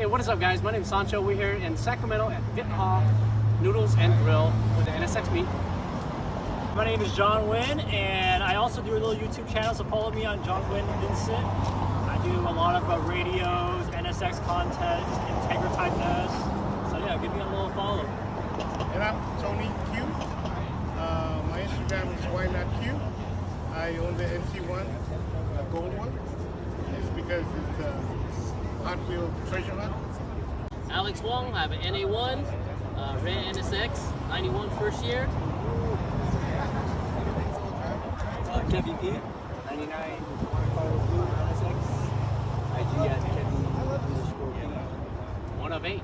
Hey, what is up, guys? My name is Sancho. We're here in Sacramento at Vitha Noodles and Grill with the NSX meet. My name is John Wynn, and I also do a little YouTube channel, so follow me on John Wynn Vincent. I do a lot of radios, NSX content, Integra Type S. So yeah, give me a little follow. And I'm Tony Q. My Instagram is why not Q. I own the NC1 gold one. It's because it's Hot Wheel treasure hunt. Alex Wong, I have an NA1, red NSX, 91 first year. Kevin P, 99 blue NSX. IG at Kevin_P. 1 of 8.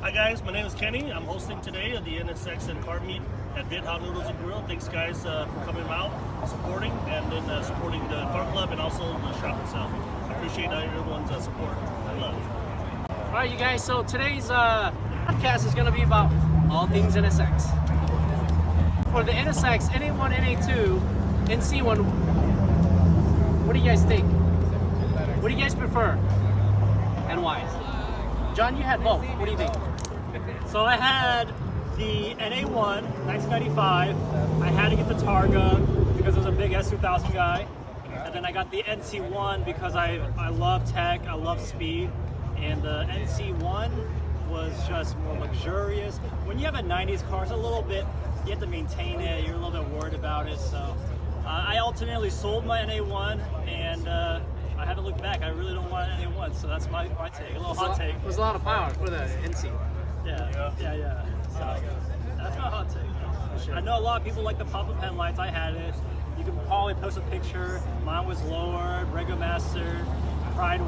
Hi guys, my name is Kenny. I'm hosting today at the NSX and Car Meet at Vitha Noodles and Grill. Thanks guys for coming out, supporting, and then supporting the car club and also the shop itself. I appreciate everyone's support and love. All right, you guys, so today's podcast is going to be about all things NSX. For the NSX, NA1, NA2, NC1, what do you guys think? What do you guys prefer and why? John, you had both. What do you think? So I had the NA1, 1995. I had to get the Targa because I was a big S2000 guy. And then I got the NC1 because I love tech, I love speed. And the NC1 was just more luxurious. When you have a 90s car, it's a little bit, you have to maintain it, you're a little bit worried about it. So I ultimately sold my NA1 and I haven't looked back. I really don't want an NA1, so that's my take, a little hot take. There's a lot of power for the NC. Yeah. So that's my hot take. Sure. I know a lot of people like the pop-up headlights. I had it. You can probably post a picture. Mine was lowered, regular master, Pride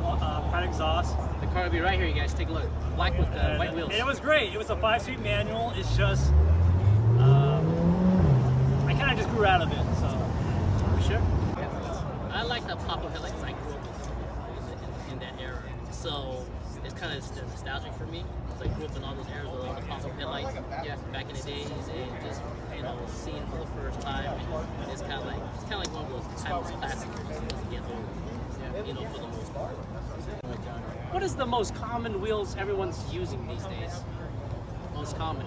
exhaust. The car will be right here, you guys. Take a look. Black with the white wheels. And it was great. It was a 5-speed manual. It's just, I kind of just grew out of it. So For sure. I like the pop-up headlights. I grew up in that era, so it's kind of nostalgic for me. So I grew up in all those eras with all the pop-up headlights, back in the days, and just seeing it for the first time. And it's kind of like one of those timeless classics as you get older. For the most part. What is the most common wheels everyone's using these days? Most common?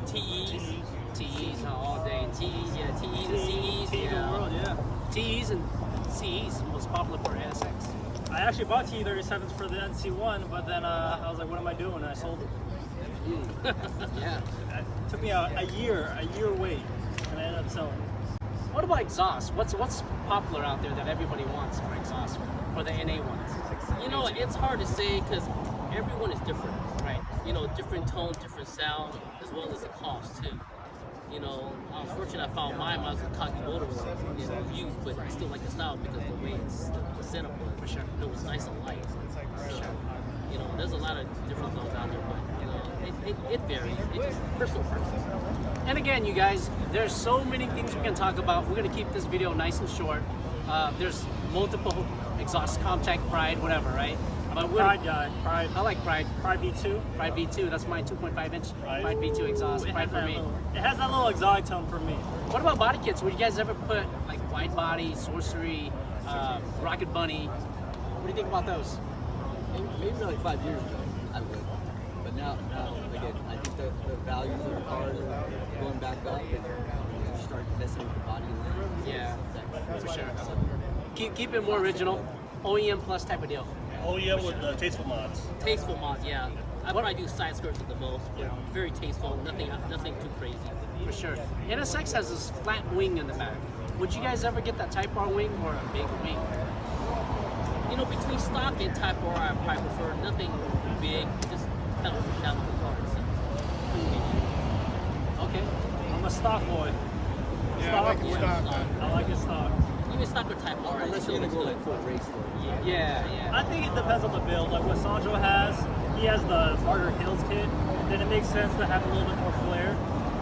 TEs all day. TEs and CEs. TEs and CEs most popular for NSX. I actually bought T37s for the NC1, but then I was like, what am I doing? And I sold them. Yeah. It took me a year wait, and I ended up selling. What about exhaust? What's popular out there that everybody wants for exhaust for the NA ones? It's hard to say because everyone is different, Right. Different tone, different sound, as well as the cost too. I was fortunate I found mine when I was in Kakimoto used, but I still like the style because the way the setup was. For sure. It was nice and light. For sure. There's a lot of different things out there, but it varies. It's just personal preference. And again, you guys, there's so many things we can talk about. We're going to keep this video nice and short. There's multiple exhaust, Comtech, Pride, whatever, right? But Pride guy. Pride. I like Pride. Pride V2. Pride V2, that's my 2.5 inch Pride V2 exhaust. It Pride has for me. it has that little exotic tone for me. What about body kits? Would you guys ever put like wide body, Sorcery, Rocket Bunny? What do you think about those? Maybe like 5 years ago, I would. But now again, I think the values of the cars are going back up, and you start messing with the body line. Yeah, for sure. Keep it more original, OEM plus type of deal. OEM with tasteful mods. Tasteful mods, yeah. I probably do side skirts at the most, but very tasteful. Nothing too crazy. For sure. NSX has this flat wing in the back. Would you guys ever get that Type R wing or a big wing? Between stock and Type R, I probably prefer nothing big, just kind of shallow cars. Okay. I'm a stock boy. Yeah, I like it Yeah, stock. stock. I like it stock. Even stock or Type R. Unless you're gonna go like full race though. Yeah. I think it depends on the build. Like what Sancho has, he has the harder Hills kit. Then it makes sense to have a little bit more flair.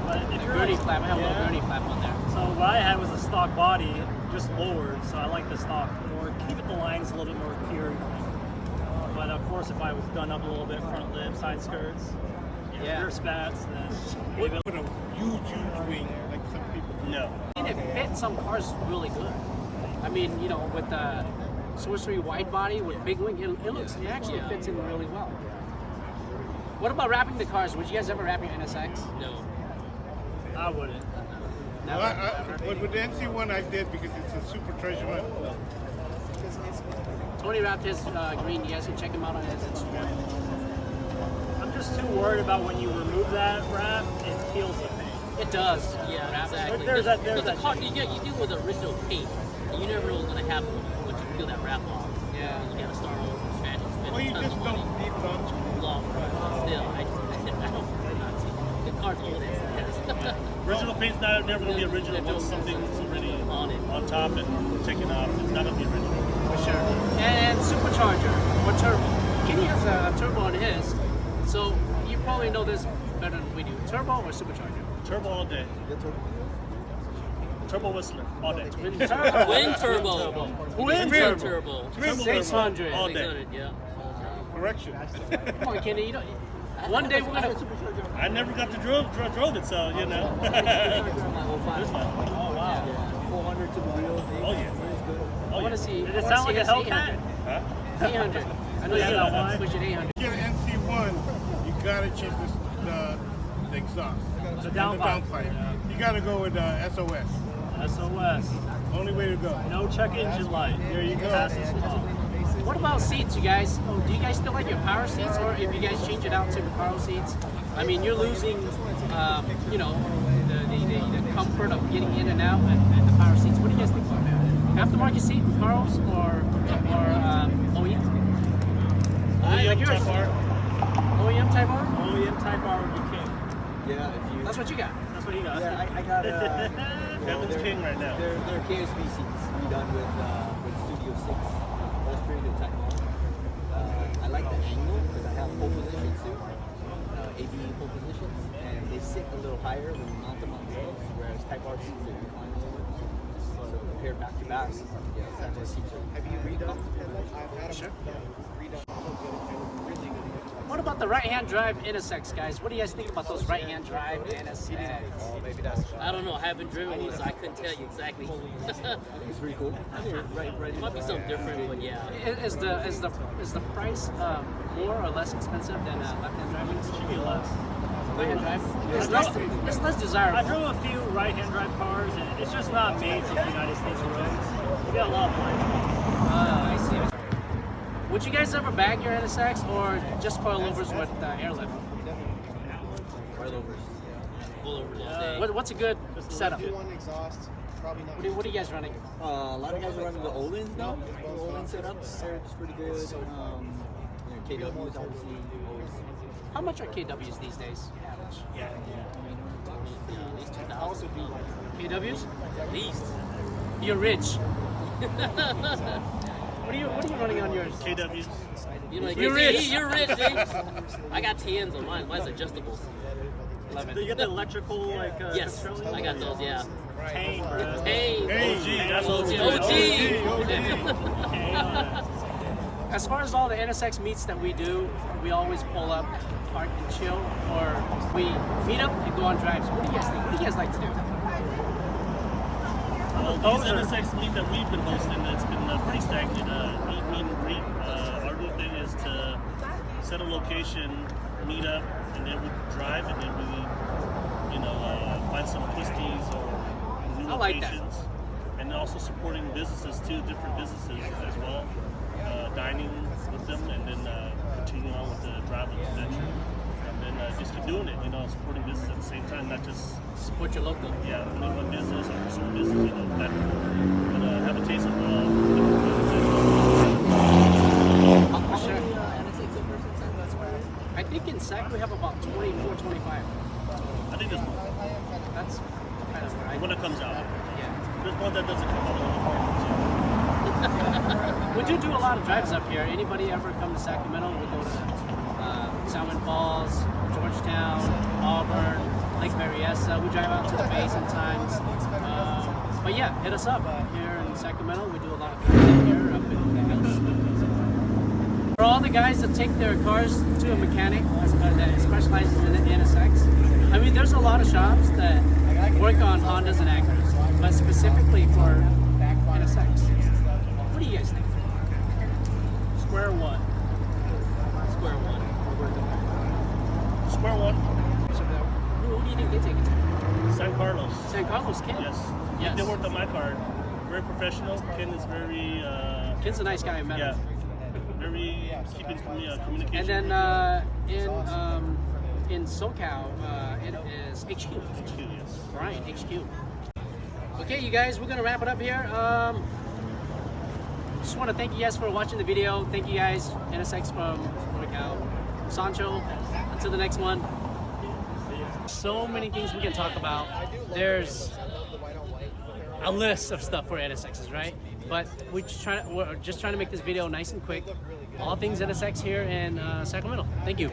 But if you're Gurney flap. I have a little gurney flap on there. So what I had was a stock body, just lowered. So I like the stock more. Keep it the lines a little bit more pure. But of course, if I was done up a little bit, front lip, side skirts, rear spats, then maybe Put a huge wing like some people do. No. And it fits some cars really good. I mean, with the sorcery wide body with big wing. It actually fits in really well. What about wrapping the cars? Would you guys ever wrap your NSX? No. I wouldn't. Never. But with the NC1 I did because it's a super treasure hunt. Tony wrapped his green. You guys can check him out on his Instagram. I'm just too worried about when you remove that wrap, it peels the paint. It does. Yeah, Wrap. exactly. There's that- But the that car, you deal with original paint, and you never know what's gonna happen when you peel that wrap off. Yeah. And you gotta start over from scratch and spend Well, you tons just of don't money. leave it on. Long run. Still, I don't prefer not to. The car's old as it is. Original paint's never going to be original once something's already On it. on top and taken off. It's not going to be original. For sure. And supercharger or turbo. Kenny has a turbo on his, so you probably know this better than we do. Turbo or supercharger? Turbo all day. Turbo Whistler all day. Twin turbo. Twin turbo. Twin Twin turbo. turbo. 600. All day. 600, yeah. Correction. Come on, Kenny. You don't. One day we're gonna. I never got to drove it, so you know. This one. Oh, wow. 400 to the wheels. Oh yeah. I want to see. Did it sound like a Hellcat? Huh? 800. I know you got push it 800. If you get an NC1, you gotta change the exhaust. The And downpipe. You gotta go with SOS. SOS. Only way to go. No check engine light. There you go. Fastest car. What about seats, you guys? Oh, do you guys still like your power seats, or if you guys change it out to Recaro seats? I mean, you're losing, you know, the comfort of getting in and out and the power seats. What do you guys think about that? Aftermarket seat, Recaros, or OEM? Like yours. Type R. OEM Type R? OEM Type R would be king. Yeah, if you. That's what you got. That's what he got. Yeah, I got Kevin's king right now. They're KSB seats redone with Studio 6 upholstery and Type R. I like the angle because I have pole position too, AB pole positions, and they sit a little higher when you mount them on the roads, whereas Type R seats are reclined a little bit. So compared back to back, yeah, Type R seats are. Have you redone? Sure. What about the right-hand drive NSX, guys? What do you guys think about those right-hand drive NSX? I don't know. I haven't driven one, so I couldn't tell you exactly. It's pretty cool. Right. It might be something different, but yeah. Is the price more or less expensive than left-hand driving? Should be less. Right-hand drive? It's less desirable. I drove a few right-hand drive cars, and it's just not made for the United States roads. You got a lot of money. I see. Would you guys ever bag your NSX or just coilovers with airlift? Coilovers. Pull over all day. What's a good setup? One exhaust, probably not. What are you guys running? A lot of guys are running the Olins now. The Olin setups, they're just pretty good. KWs obviously always. How much are KWs these days? Average. Yeah, at least 2,000. KWs? At least. You're rich. What are you running on yours? KWs. You know, like, You're rich. You're rich, James. I got TNs on mine. Mine's adjustable. Love You it. get the electrical like Yes, controller? I got those. Yeah. Tane, bro. Hey. OG, that's OG. As far as all the NSX meets that we do, we always pull up, park and chill, or we meet up and go on drives. What do you guys think? What do you guys like to do? These NSX meet that we've been hosting, it's been pretty stagnant. Meet and greet. Our new thing is to set a location, meet up, and then we drive, and then we, find some twisties or new I like that. locations. And also supporting businesses too, different businesses as well. Dining with them, and then continuing on with the driver's adventure. And then just keep doing it, supporting business at the same time, not just Support your local. yeah, only one business or certain business, but have a taste of different businesses. For sure. NSX in person set, that's why. I think in SAC we have about 24, 25. I think there's more That's kind of where when it comes out. yeah. There's one that doesn't come out. We do a lot of drives up here. Anybody ever come to Sacramento? We go to Salmon Falls, Georgetown, Auburn, Lake Berryessa. We drive out to the bay sometimes. But yeah, hit us up here in Sacramento. We do a lot of drives up here, up in the hills. For all the guys that take their cars to a mechanic that specializes in NSX, I mean, there's a lot of shops that work on Hondas and Acuras, but specifically for NSX. What do you guys think? Square one. Square one. Square one. Who do you think they take it to? San Carlos. San Carlos, Ken. Yes. Yes. They worked on my card. Very professional. Ken is very. Ken's a nice guy. I met Yeah. him. Very keeping communication. And then in SoCal, it is HQ. Yes. Brian, HQ. Okay, you guys, we're gonna wrap it up here. Just want to thank you guys for watching the video. Thank you guys, NSX from NorCal, Sancho. Until the next one. So many things we can talk about. There's a list of stuff for NSXs, right? But we're just trying to make this video nice and quick. All things NSX here in Sacramento. Thank you.